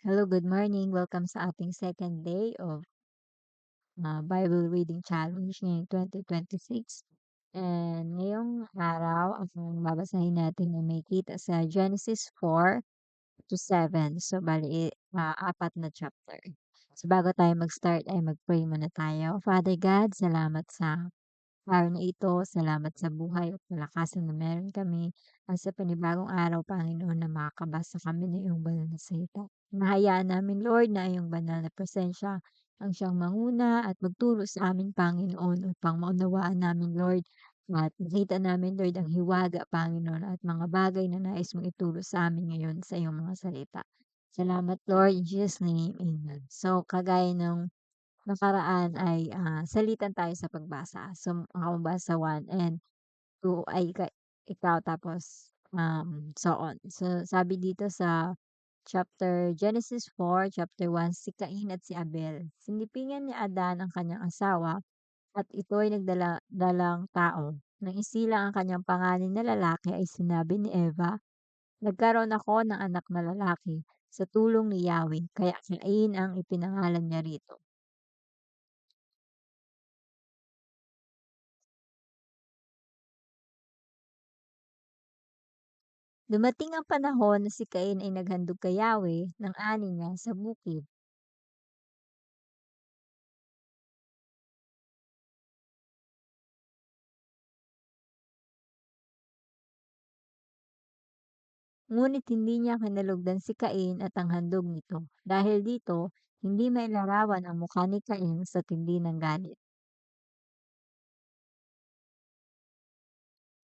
Hello, good morning. Welcome sa ating second day of Bible Reading Challenge ngayong 2026. And ngayong araw, ang babasahin natin ay may kita sa Genesis 4 to 7. So, bali, apat na chapter. So, bago tayo mag-start ay mag-pray muna tayo. Father God, salamat sa araw na ito. Salamat sa buhay at kalakasan na meron kami. At sa panibagong araw, Panginoon, na makakabasa kami ng iyong banal na salita. Nahayaan namin, Lord, na iyong banal na presensya ang siyang manguna at magturo sa amin, Panginoon, upang maunawaan namin, Lord, at makita namin, Lord, ang hiwaga, Panginoon, at mga bagay na nais mong ituro sa amin ngayon sa iyong mga salita. Salamat, Lord, in Jesus' name, Amen. So, kagaya ng nakaraan ay, salitan tayo sa pagbasa. So, ako magbasa 1 and 2 ay ikaw tapos, so on. So, sabi dito sa Genesis 4, chapter 1, si Cain at si Abel. Sinipingan ni Adan ang kanyang asawa at ito'y dalang tao. Nang isilang ang kanyang panganay na lalaki ay sinabi ni Eva, "Nagkaroon ako ng anak na lalaki sa tulong ni Yahweh, kaya Cain ang ipinangalan niya rito." Dumating ang panahon na si Cain ay naghandog kay Yahweh ng ani niya sa bukid. Ngunit hindi niya kinalugdan si Cain at ang handog nito. Dahil dito, hindi mailarawan ang mukha ni Cain sa tindi ng galit.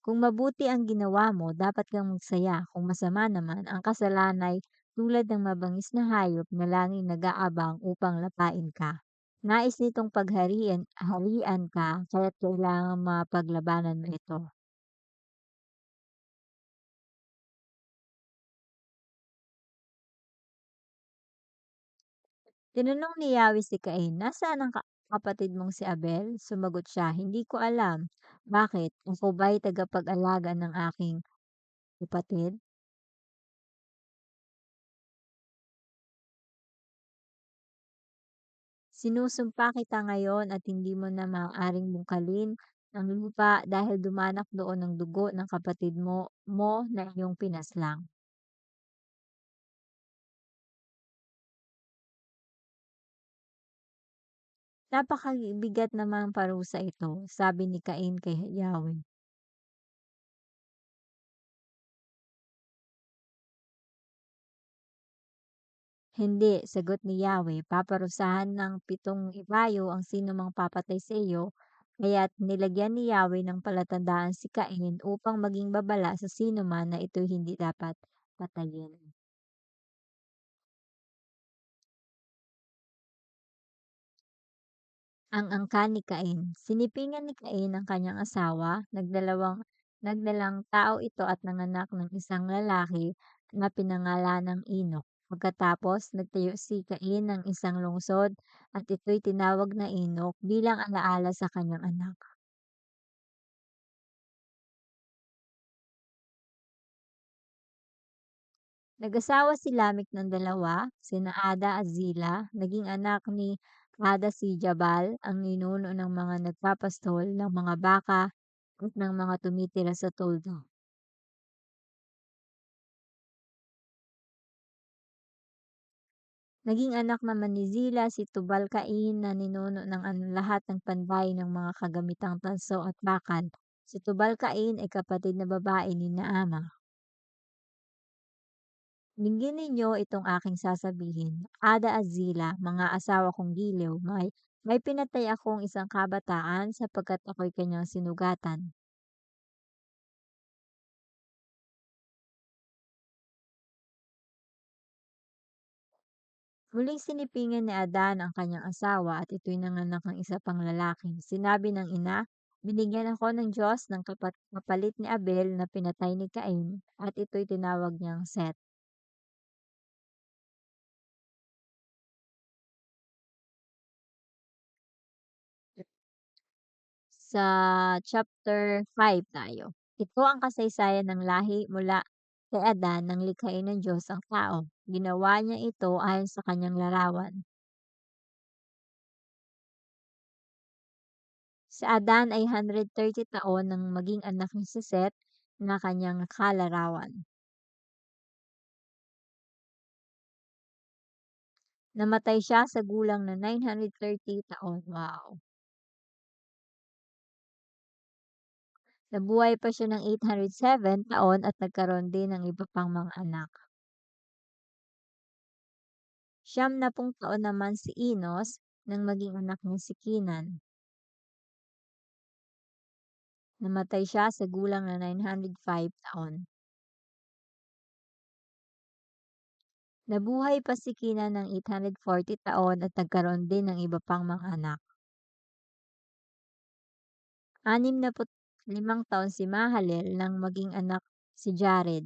Kung mabuti ang ginawa mo, dapat kang magsaya. Kung masama naman, ang kasalanay tulad ng mabangis na hayop na langing nag-aabang upang lapain ka. Nais nitong harian ka, kaya't kailangan mapaglabanan mo ito. Tinanong ni Yahweh si Cain, "Nasaan ang kapatid mong si Abel?" Sumagot siya, "Hindi ko alam." "Bakit? Ako ba'y tagapag-alaga ng aking kapatid?" "Sinusumpa kita ngayon at hindi mo na maaaring bungkalin ang lupa dahil dumanak doon ang dugo ng kapatid mo na iyong pinaslang." "Napakabigat namang parusa ito," sabi ni Cain kay Yahweh. "Hindi," sagot ni Yahweh, "paparusahan ng 7 ibayo ang sinumang papatay sa iyo." Kaya't nilagyan ni Yahweh ng palatandaan si Cain upang maging babala sa sinuman na ito'y hindi dapat patayin. Ang angkan ni Cain. Sinipingan ni Cain ang kanyang asawa, nagdalang tao ito at nanganak ng isang lalaki na pinangalanang Enok. Pagkatapos, nagtayo si Cain ng isang lungsod at ito'y tinawag na Enok bilang alaala sa kanyang anak. Nag-asawa si Lamech ng dalawa, sina Ada at Zila. Naging anak ni Ada si Jabal, ang ninuno ng mga nagpapastol ng mga baka at ng mga tumitira sa tolda. Naging anak naman ni Zila si Tubal-Cain na ninuno ng lahat ng panday ng mga kagamitang tanso at bakal. Si Tubal-Cain ay kapatid na babae ni Naama. Dinggin ninyo itong aking sasabihin, Ada at Zila, mga asawa kong giliw, may pinatay akong isang kabataan sapagkat ako'y kanyang sinugatan. Muling sinipingan ni Adan ang kanyang asawa at ito'y nanganak ng isa pang lalaki. Sinabi ng ina, "Binigyan ako ng Diyos ng kapalit ni Abel na pinatay ni Cain," at ito'y tinawag niyang Set. Sa chapter 5 tayo. Ito ang kasaysayan ng lahi mula kay Adan nang likhain ng Diyos ang tao. Ginawa niya ito ayon sa kanyang larawan. Si Adan ay 130 taon nang maging anak ni si Seth na kanyang kalarawan. Namatay siya sa gulang na 930 taon. Wow! Nabuhay pa siya ng 807 taon at nagkaroon din ng iba pang mga anak. 90 taon naman si Enos nang maging anak niya si Kenan. Namatay siya sa gulang na 905 taon. Nabuhay pa si Kenan ng 840 taon at nagkaroon din ng iba pang mga anak. 65 taon si Mahalalel nang maging anak si Jared.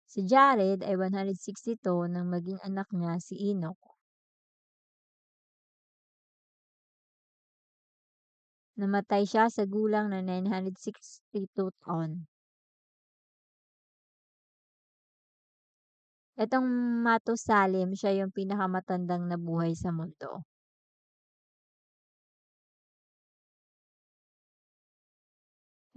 Si Jared ay 162 nang maging anak niya si Enoch. Namatay siya sa gulang na 962 taon. Itong Matusalem, siya yung pinakamatandang nabuhay sa mundo.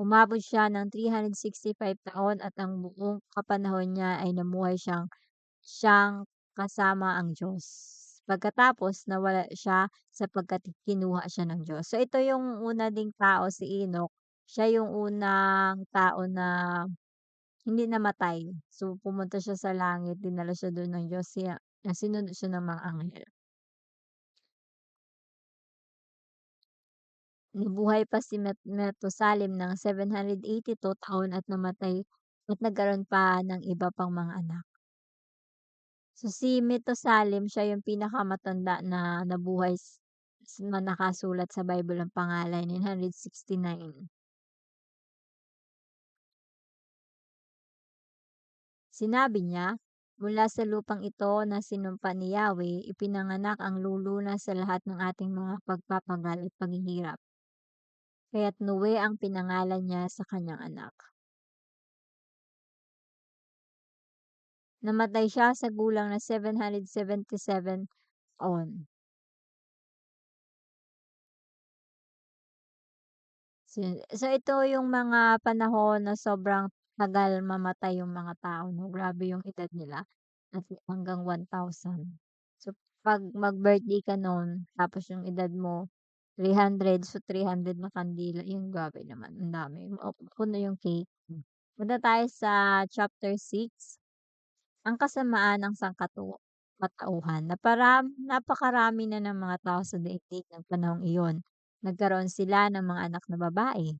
Umabot siya ng 365 taon at ang buong kapanahon niya ay namuhay siyang kasama ang Diyos. Pagkatapos nawala siya sapagkat kinuha siya ng Diyos. So ito yung una ding tao, si Enoch. Siya yung unang tao na hindi namatay. So pumunta siya sa langit, dinala siya dun ng Diyos, sinunod siya ng mga anghel. Nabuhay pa si Metusalem ng 782 taon at namatay at nagkaroon pa ng iba pang mga anak. So si Metusalem, siya yung pinakamatanda na nabuhay na nakasulat sa Bible ang pangalan, 969. Sinabi niya, mula sa lupang ito na sinumpa ni Yahweh, ipinanganak ang lulunas sa lahat ng ating mga pagpapagal at paghihirap. Kaya't Noe ang pinangalan niya sa kanyang anak. Namatay siya sa gulang na 777 taon. So ito yung mga panahon na sobrang tagal mamatay yung mga tao 'no, grabe yung edad nila at hanggang 1,000. So 'pag mag-birthday ka nun tapos yung edad mo 300, so 300 na kandila, yun grabe naman ang dami, puno yung cake. Punta tayo sa chapter 6. Ang kasamaan ng katauhan, napakarami na ng mga tao sa daigdig ng panahong iyon. Nagkaroon sila ng mga anak na babae.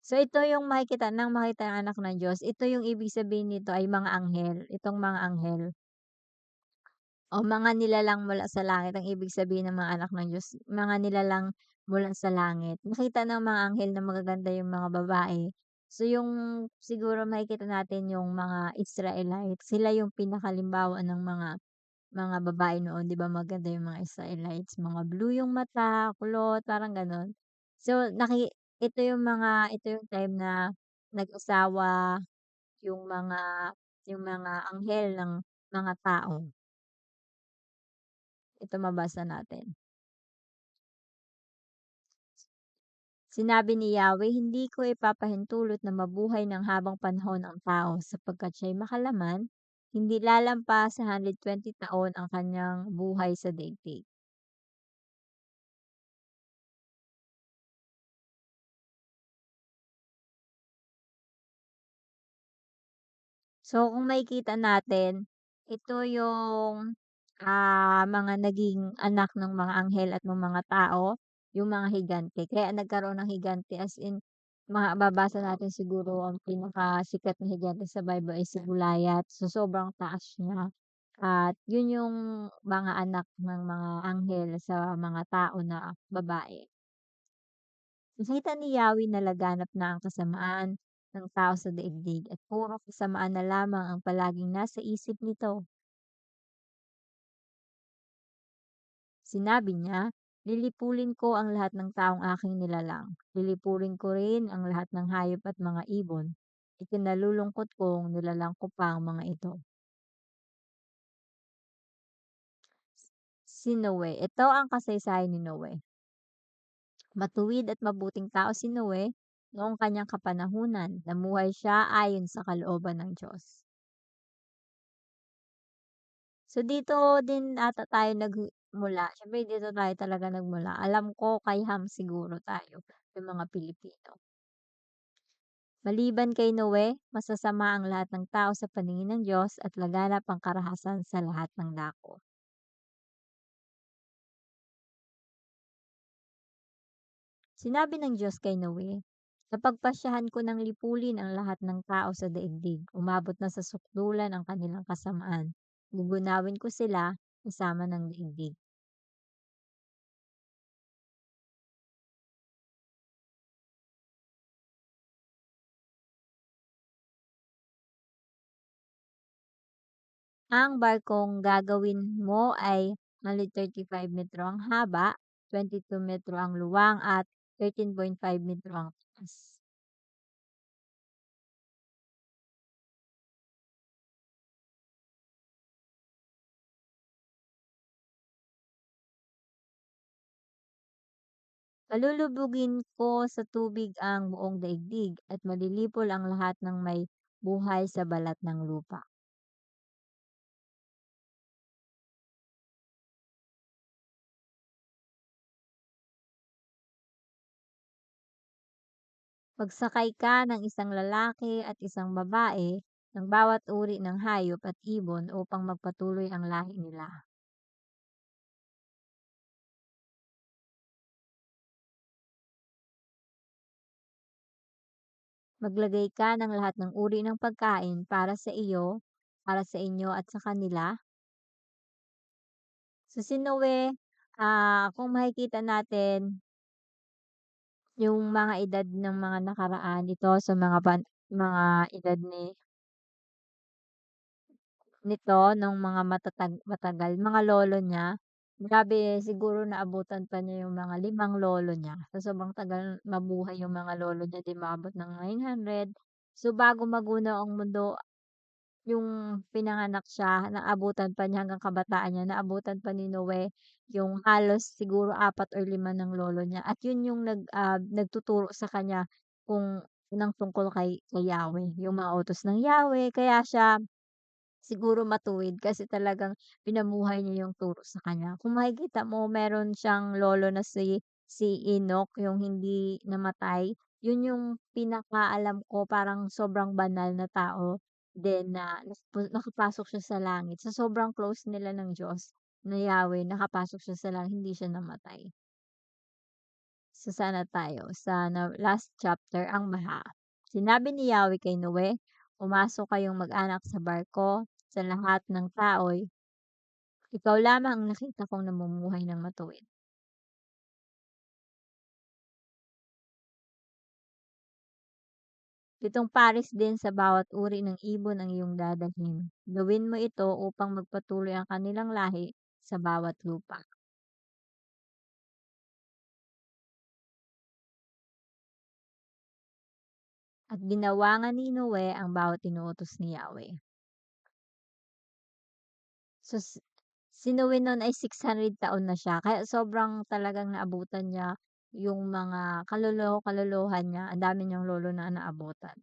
So ito yung makita ng anak ng Diyos, ito yung ibig sabihin nito ay mga anghel, itong mga anghel o mga nilalang mula sa langit ang ibig sabihin ng mga anak ng Diyos, mga nilalang mula sa langit. Makita ng mga anghel na magaganda yung mga babae. So yung siguro makikita natin yung mga Israelites, sila yung pinakalimbawa ng mga babae noon, 'di ba maganda yung mga Israelites, mga blue yung mata, kulot, parang gano'n. So ito yung time na nag-asawa yung mga yung mga anghel ng mga tao. Ito mabasa natin. Sinabi ni Yahweh, hindi ko ipapahintulot na mabuhay ng habang panahon ang tao sapagkat siya'y makalaman, hindi lalampas sa 120 taon ang kanyang buhay sa daigdig. So, kung makikita natin, ito yung, mga naging anak ng mga anghel at ng mga tao, yung mga higante. Kaya nagkaroon ng higante as in mababasa natin siguro ang pinakasikat na higante sa Bible ay si Goliath. So, sobrang taas niya at yun yung mga anak ng mga anghel sa mga tao na babae. Nakita ni Yahweh na laganap na ang kasamaan ng tao sa daigdig at puro kasamaan na lamang ang palaging nasa isip nito. Sinabi niya, Lilipulin ko ang lahat ng taong aking nilalang. Lilipulin ko rin ang lahat ng hayop at mga ibon. Ikinalulungkot kong nilalang ko pa ang mga ito. Si Noe. Ito ang kasaysayan ni Noe. Matuwid at mabuting tao si Noe noong kanyang kapanahunan. Namuhay siya ayon sa kalooban ng Diyos. So dito din ata tayo nagmula. Siyempre dito tayo talaga nagmula. Alam ko kay Ham siguro tayo, yung mga Pilipino. Maliban kay Noe, masasama ang lahat ng tao sa paningin ng Diyos at laganap ang karahasan sa lahat ng dako. Sinabi ng Diyos kay Noe, napagpasyahan ko ng lipulin ang lahat ng tao sa daigdig. Umabot na sa sukdulan ang kanilang kasamaan. Gugunawin ko sila kasama ng daigdig. Ang barkong gagawin mo ay 135 metro ang haba, 22 metro ang luwang at 13.5 metro ang taas. Palulubugin ko sa tubig ang buong daigdig at malilipol ang lahat ng may buhay sa balat ng lupa. Magsakay ka ng isang lalaki at isang babae ng bawat uri ng hayop at ibon upang magpatuloy ang lahi nila. Maglagay ka ng lahat ng uri ng pagkain para sa iyo, para sa inyo at sa kanila. So si Noe, kung makikita natin yung mga edad ng mga nakaraan ito sa mga edad nito nung mga matagal, mga lolo niya. Grabe siguro naabutan pa niya yung mga 5 lolo niya. Sa sobrang tagal mabuhay yung mga lolo niya, 'di umabot ng 900. So bago magunaw ang mundo, yung pinanganak siya, naabutan pa niya hanggang kabataan niya, naabutan pa ni Noe yung halos siguro 4 or 5 ng lolo niya at yun yung nagtuturo sa kanya kung ng tungkol kay Yahweh, yung mga utos ng Yahweh. Kaya siya siguro matuwid kasi talagang pinamuhay niya yung turo sa kanya. Kung makikita mo meron siyang lolo na si Enoch, yung hindi namatay, yun yung pinakaalam ko parang sobrang banal na tao din na nakapasok siya sa langit. Sa sobrang close nila ng Diyos na Yahweh, nakapasok siya sa langit, hindi siya namatay. So sana tayo sa last chapter, ang baha. Sinabi ni Yahweh kay Noe, pumasok kayong mag-anak sa barko, sa lahat ng tao'y ikaw lamang ang nakita kong namumuhay ng matuwid. Pitong pares din sa bawat uri ng ibon ang iyong dadalhin. Gawin mo ito upang magpatuloy ang kanilang lahi sa bawat lupa. At ginawa nga ni Noe ang bawat inuutos ni Yahweh. So, si Noe nun ay 600 taon na siya, kaya sobrang talagang naabutan niya yung mga kalolohan niya, ang dami niyang lolo na naabutan.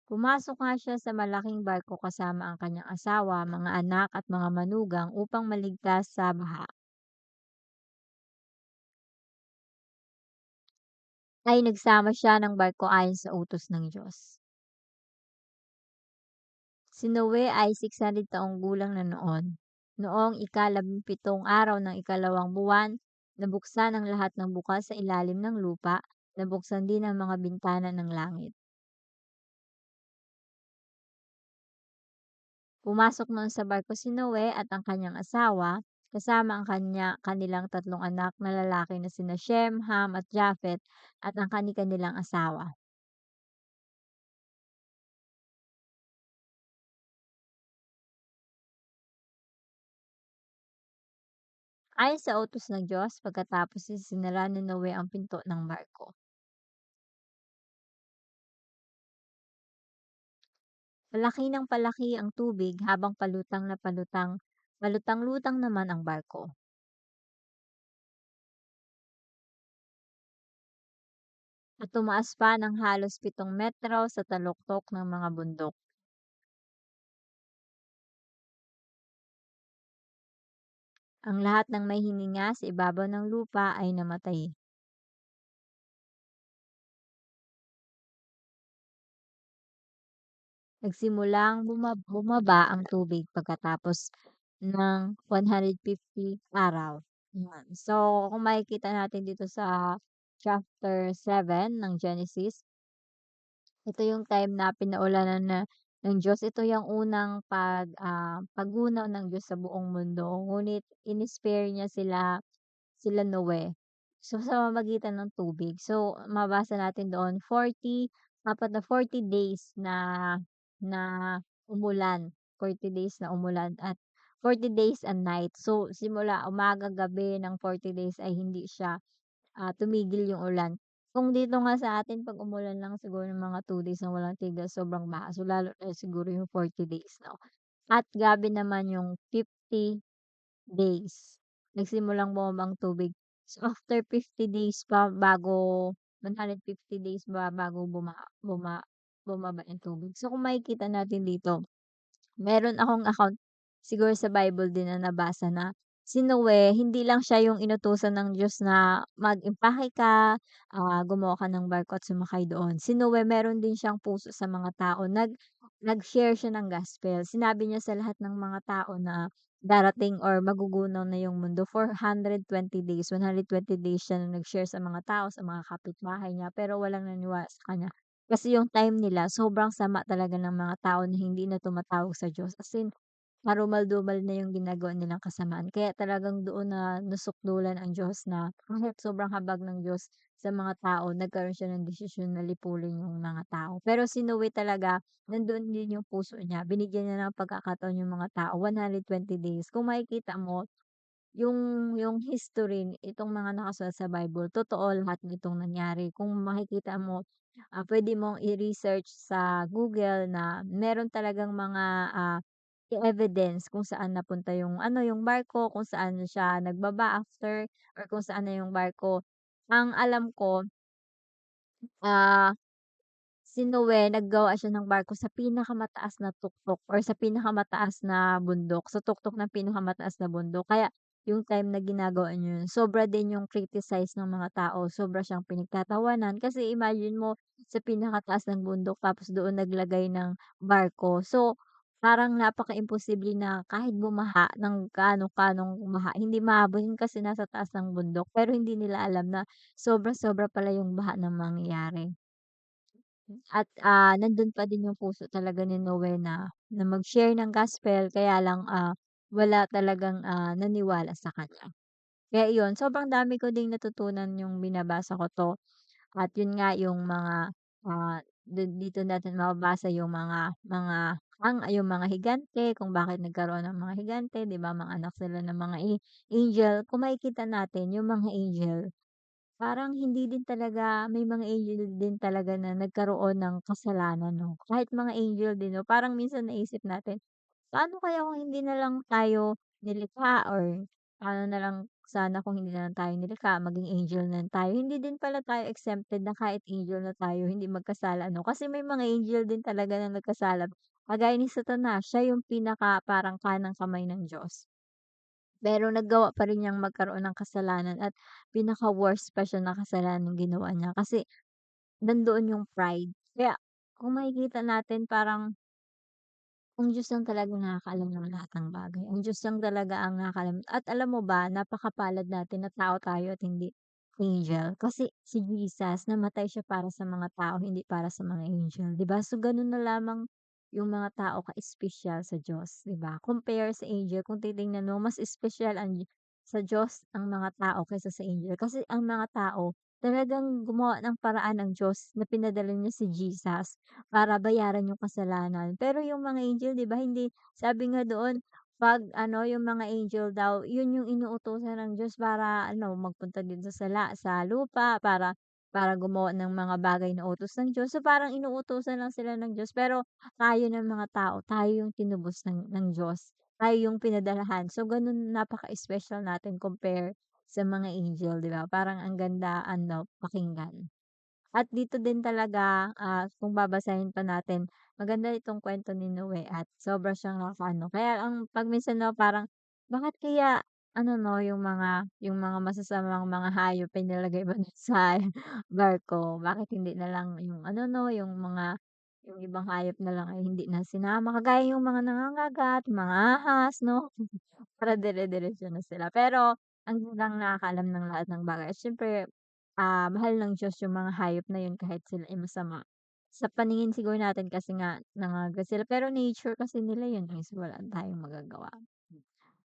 Pumasok nga siya sa malaking barko kasama ang kanyang asawa, mga anak at mga manugang upang maligtas sa baha. Ay nagsama siya ng barko ayon sa utos ng Diyos. Si Noe ay 600 taong gulang na noon. Noong ika-17 araw ng ikalawang buwan, nabuksan ang lahat ng bukas sa ilalim ng lupa, nabuksan din ang mga bintana ng langit. Pumasok noon sa barko si Noe at ang kanyang asawa, kasama ang kanilang 3 anak na lalaki na sina Shem, Ham at Japhet at ang kanilang asawa. Ayon sa utos ng Diyos, pagkatapos isinara ni Noe ang pinto ng barko. Palaki ng palaki ang tubig habang palutang na palutang, palutang-lutang naman ang barko. At tumaas pa ng halos 7 metro sa taluktok ng mga bundok. Ang lahat ng may hininga sa ibabaw ng lupa ay namatay. Nagsimulang bumaba ang tubig pagkatapos ng 150 araw. Yan. So, kung makikita natin dito sa chapter 7 ng Genesis, ito yung time na pinaulanan na ng Diyos. Ito yung unang paggunaw ng Diyos sa buong mundo. Ngunit in-spare niya sila Noe. So, sa pamamagitan ng tubig. So, mabasa natin doon 40 days na umulan. 40 days na umulan at 40 days and night. So, simula umaga, gabi ng 40 days ay hindi siya tumigil yung ulan. Kung dito nga sa atin 'pag umulan lang siguro ng mga 2 days na walang tigil sobrang baha. So, lalo na siguro yung 40 days 'no. At gabi naman yung 50 days, nagsimulang bumaba ang tubig. So, after 50 days pa bago 150 days ba bago bumaba yung tubig. So, kung makikita natin dito, meron akong account siguro sa Bible din na nabasa na si Noe hindi lang siya yung inutusan ng Diyos na mag-impake ka, gumawa ka ng barko at sumakay doon. Si Noe meron din siyang puso sa mga tao, nag-share siya ng gospel. Sinabi niya sa lahat ng mga tao na darating or magugunaw na yung mundo for 120 days. 120 days siya na nag-share sa mga tao, sa mga kapitbahay niya, pero walang naniwala sa kanya. Kasi yung time nila sobrang sama talaga ng mga tao na hindi na tumatawag sa Diyos. As in, karumal-dumal na yung ginagawa nilang kasamaan. Kaya talagang doon na nusukdulan ang Diyos na kahit sobrang habag ng Diyos sa mga tao, nagkaroon siya ng desisyon na lipulin yung mga tao. Pero si Noe talaga, nandoon din yung puso niya. Binigyan niya ng pagkakataon yung mga tao, 120 days. Kung makikita mo, yung history, itong mga nakasulat sa Bible, totoo lahat nitong nangyari. Kung makikita mo, puwede mong i-research sa Google na meron talagang mga, evidence kung saan napunta yung ano, yung barko, kung saan siya nagbaba after or kung saan na yung barko. Ang alam ko, ah si Noe naggawa siya ng barko sa pinakamataas na tuktok or sa pinakamataas na bundok, sa tuktok ng pinakamataas na bundok. Kaya yung time na ginagawa niya yun, sobra din yung criticize ng mga tao, sobra siyang pinagtatawanan. Kasi imagine mo sa pinakataas ng bundok tapos doon naglagay ng barko. So, parang napaka-imposible na kahit bumaha ng gaano-kanong baha, hindi maabot yun kasi nasa taas ng bundok. Pero hindi nila alam na sobra-sobra pala yung baha na mangyayari. At, nandun pa din yung puso talaga ni Noe na mag-share ng gospel kaya lang, wala talagang, naniwala sa kanya. Kaya iyon, sobrang dami ko ding natutunan yung binabasa ko 'to at yun nga yung mga, dito natin mababasa yung mga yung mga higante, kung bakit nagkaroon ng mga higante, 'di ba, mga anak sila ng mga angel. Kung makikita natin yung mga angel, parang hindi din talaga may mga angel din talaga na nagkaroon ng kasalanan 'no, kahit mga angel din 'no, parang minsan naisip natin, paano kaya kung hindi na lang tayo nilikha or paano na lang sana kung hindi na lang tayo nilikha maging angel na lang tayo. Hindi din pala tayo exempted na kahit angel na tayo hindi magkasala 'no, kasi may mga angel din talaga na nagkasala. Kagaya ni Satanas, siya yung pinaka parang kanang kamay ng Diyos. Pero naggawa pa rin niyang magkaroon ng kasalanan at pinaka-worst pa siya na kasalanan ginawa niya kasi nandoon yung pride. Kaya kung makikita natin parang ang Diyos lang talaga nakakaalam ng lahat ng bagay. Ang Diyos lang talaga ang nakakaalam at alam mo ba napakapalad natin na tao tayo at hindi angel. Kasi si Jesus namatay siya para sa mga tao, hindi para sa mga angel, 'di ba? So ganun na lamang yung mga tao ka-espesyal sa Diyos, 'di ba? Compare sa angel, kung titingnan mo mas espesyal sa Diyos ang mga tao kaysa sa angel. Kasi ang mga tao talagang gumawa ng paraan ng Diyos na pinadala niya si Jesus para bayaran yung kasalanan. Pero yung mga angel 'di ba hindi sabi nga doon, yung mga angel daw, yun yung inuutusan ng Diyos para magpunta dito sa lupa para gumawa ng mga bagay na utos ng Diyos. So, parang inuutusan lang sila ng Diyos, pero tayo ng mga tao, tayo yung tinubos ng Diyos, tayo yung pinadalahan. So, ganun napaka-special natin compare sa mga angel, 'di ba? Parang ang ganda pakinggan. At dito din talaga, kung babasahin pa natin, maganda itong kwento ni Noe at sobra siyang nakakaano. Kaya ang 'pag minsan parang, bakit kaya yung mga masasamang mga hayop ay nilagay ba dun sa barko? Bakit hindi na lang yung yung ibang hayop na lang ay hindi na sinama, kagaya yung mga nangangagat, mga ahas 'no? Para dire-diretso na sila. Pero ang Diyos nakakaalam ng lahat ng bagay at siyempre, mahal ng Diyos yung mga hayop na yun kahit sila ay masama. Sa paningin siguro natin kasi nga nangangagat sila, pero nature kasi nila yun so wala tayong magagawa.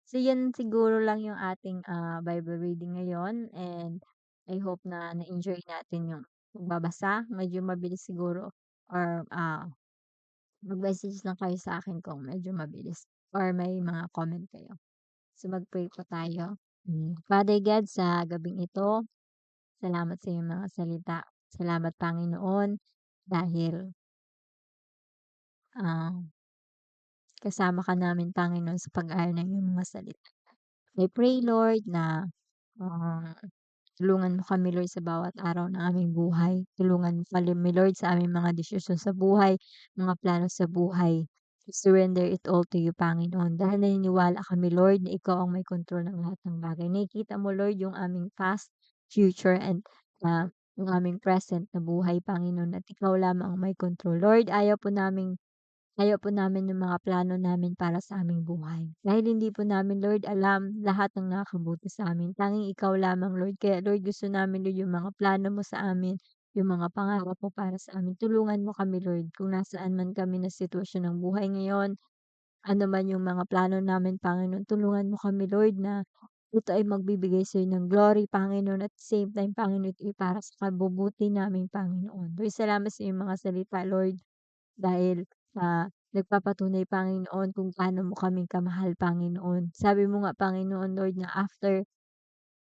So yun siguro lang yung ating, Bible reading ngayon and I hope na na-enjoy natin yung pagbabasa. Medyo mabilis siguro or, mag-message lang kayo sa akin kung medyo mabilis or may mga comment kayo. So, mag-pray po tayo. Father God, sa gabing ito, salamat sa iyong mga salita. Salamat, Panginoon, dahil ah, kasama ka namin, Panginoon, sa pag-aaral ng iyong mga salita. I pray, Lord, na ah, tulungan mo kami, Lord, sa bawat araw ng aming buhay. Tulungan mo kami, Lord, sa aming mga desisyon sa buhay, mga plano sa buhay. We surrender it all to you, Panginoon. Dahil naniniwala kami, Lord, na ikaw ang may kontrol ng lahat ng bagay. Nakikita mo, Lord, yung aming past, future, and yung aming present na buhay, Panginoon, at ikaw lamang ang may kontrol. Lord, ayaw po namin yung mga plano namin para sa aming buhay. Dahil hindi po namin, Lord, alam lahat ng nakakabuti sa amin. Tanging ikaw lamang, Lord. Kaya, Lord, gusto namin, Lord, yung mga plano mo sa amin, yung mga pangarap mo para sa amin. Tulungan mo kami, Lord, kung nasaan man kami na sitwasyon ng buhay ngayon, ano man yung mga plano namin, Panginoon. Tulungan mo kami, Lord, na ito ay magbibigay sa iyo ng glory, Panginoon, at the same time, Panginoon, ito ay para sa kabubuti namin, Panginoon. Lord, salamat sa iyong mga salita, Lord. Dahil, nagpapatunay, Panginoon, kung gaano mo kami kamahal, Panginoon. Sabi mo nga, Panginoon Lord, na after,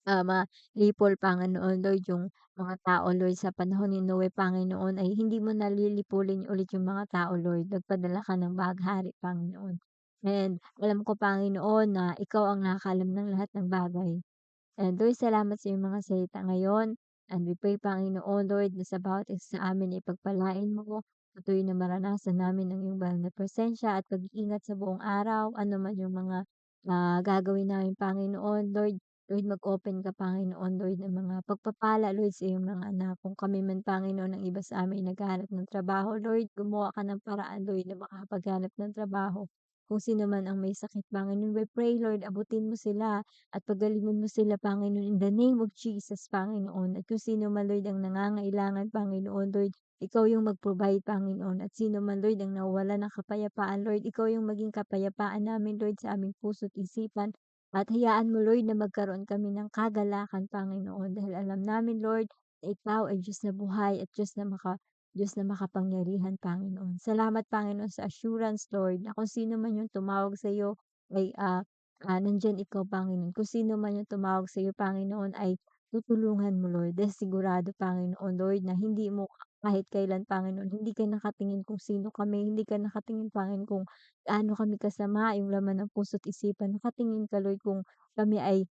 malipol, Panginoon Lord, yung mga tao, Lord, sa panahon ni Noe, Panginoon, ay hindi mo na ulit yung mga tao, Lord. Nagpadala ka ng baghari, Panginoon. And alam ko, Panginoon, na ikaw ang nakakaalam ng lahat ng bagay. And Lord, salamat sa iyong mga salita ngayon. And we pray, Panginoon, Lord, na sa bawat isa sa amin ay pagpalain mo. Patuloy na maranasan namin ang iyong banal na presensya at pag-iingat sa buong araw. Ano man yung mga gagawin namin, Panginoon. Lord, mag-open ka, Panginoon, Lord, ng mga pagpapala, Lord, sa iyong mga anak. Kung kami man, Panginoon, ang iba sa amin naghahanap ng trabaho, Lord, gumawa ka ng paraan, Lord, na makapaghanap ng trabaho. Kung sino man ang may sakit, Panginoon, we pray, Lord, abutin mo sila at pagalingon mo sila, Panginoon, in the name of Jesus, Panginoon. At kung sino man, Lord, ang nangangailangan, Panginoon, Lord, ikaw yung mag-provide, Panginoon. At sino man, Lord, ang nawawala ng kapayapaan, Lord, ikaw yung maging kapayapaan namin, Lord, sa aming puso't isipan. At hayaan mo, Lord, na magkaroon kami ng kagalakan, Panginoon. Dahil alam namin, Lord, na ikaw ay Diyos na buhay at Diyos na makapangyarihan, Panginoon. Salamat, Panginoon, sa assurance, Lord, na kung sino man yung tumawag sa iyo ay nandiyan ikaw, Panginoon. Kung sino man yung tumawag sa iyo, Panginoon, ay tutulungan mo, Lord. Dahil sigurado, Panginoon, Lord, na hindi mo kahit kailan, Panginoon, hindi ka nakatingin kung sino kami, hindi ka nakatingin, Panginoon, kung gaano kami kasama, yung laman ng puso't isipan. Nakatingin ka, Lord, kung kami ay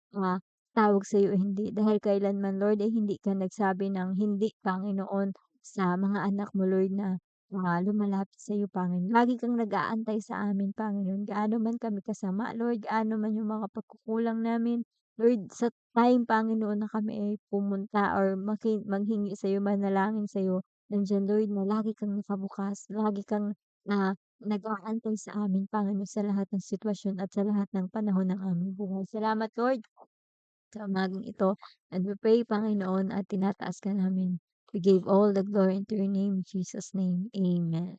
tawag sa iyo o hindi. Dahil kailanman, Lord, ay hindi ka nagsabi ng hindi, Panginoon, sa mga anak mo, Lord, na lumalapit sa iyo, Panginoon. Lagi kang nag-aantay sa amin, Panginoon. Gaano man kami kasama, Lord, gaano man yung mga pagkukulang namin. Lord, sa time, Panginoon, na kami ay pumunta or manghingi sa iyo, manalangin sa iyo, nandiyan, Lord, na lagi kang nakabukas, lagi kang nag-aantay sa amin, Panginoon, sa lahat ng sitwasyon at sa lahat ng panahon ng aming buhay. Salamat, Lord, sa umagang ito. And we pray, Panginoon, at tinataas ka namin. We give all the glory into your name, in Jesus' name. Amen.